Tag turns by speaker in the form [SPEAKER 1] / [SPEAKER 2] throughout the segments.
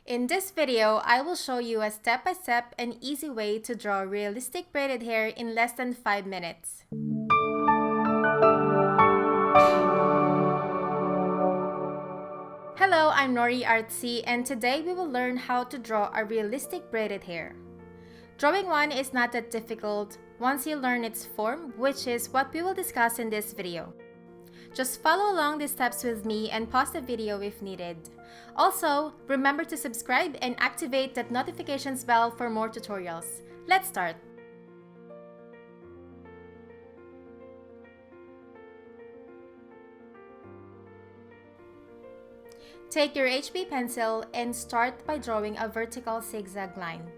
[SPEAKER 1] In this video, I will show you a step-by-step and easy way to draw realistic braided hair in less than 5 minutes. Hello, I'm Noriartsy, and today we will learn how to draw a realistic braided hair. Drawing one is not that difficult once you learn its form, which is what we will discuss in this video. Just follow along the steps with me and pause the video if needed. Also, remember to subscribe and activate that notifications bell for more tutorials. Let's start! Take your HB pencil and start by drawing a vertical zigzag line.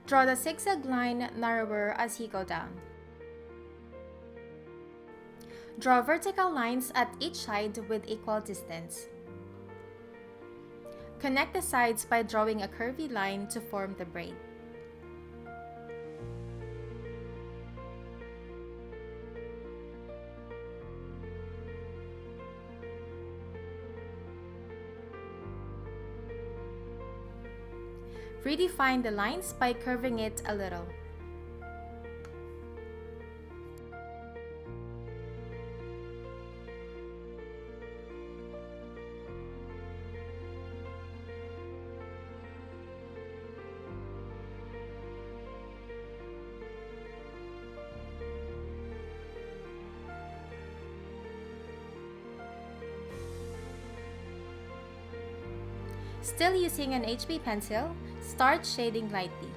[SPEAKER 1] Draw the zigzag line narrower as you go down. Draw vertical lines at each side with equal distance. Connect the sides by drawing a curvy line to form the braid. Redefine the lines by curving it a little. Still using an HB pencil, start shading lightly.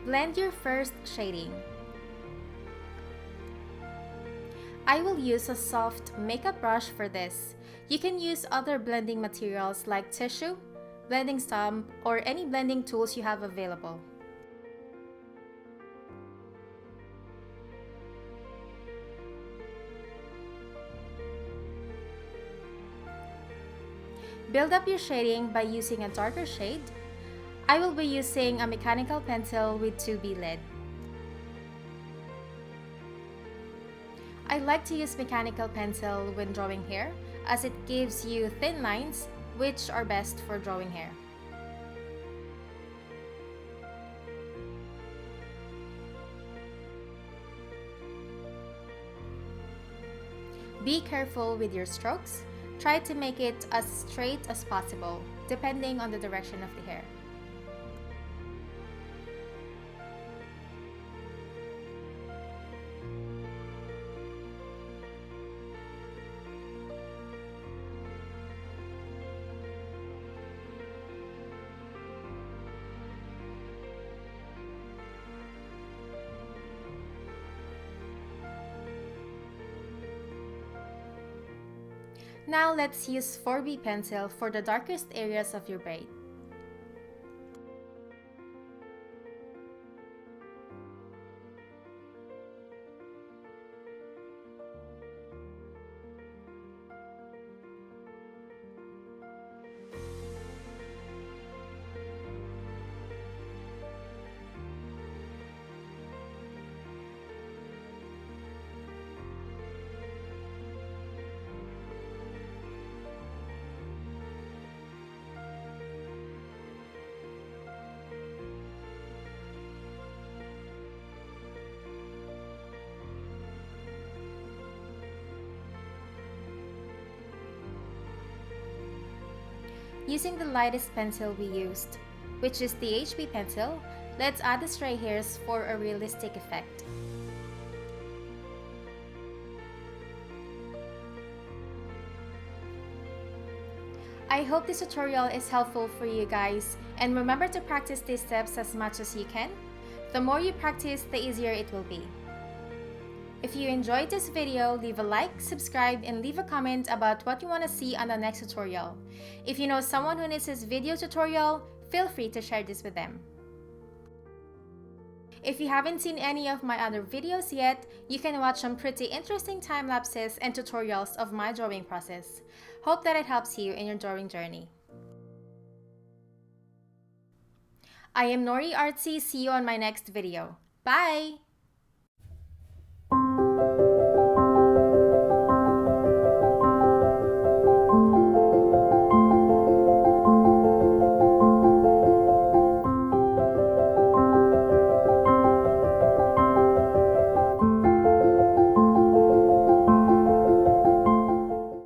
[SPEAKER 1] Blend your first shading. I will use a soft makeup brush for this. You can use other blending materials like tissue, blending stump, or any blending tools you have available. Build up your shading by using a darker shade. I will be using a mechanical pencil with 2B lead. I like to use mechanical pencil when drawing hair as it gives you thin lines which are best for drawing hair. Be careful with your strokes. Try to make it as straight as possible, depending on the direction of the hair. Now let's use 4B pencil for the darkest areas of your braid. Using the lightest pencil we used, which is the HB pencil, let's add the stray hairs for a realistic effect. I hope this tutorial is helpful for you guys, and remember to practice these steps as much as you can. The more you practice, the easier it will be. If you enjoyed this video, leave a like, subscribe, and leave a comment about what you want to see on the next tutorial. If you know someone who needs this video tutorial, feel free to share this with them. If you haven't seen any of my other videos yet, you can watch some pretty interesting time lapses and tutorials of my drawing process. Hope that it helps you in your drawing journey. I am Noriartsy. See you on my next video. Bye!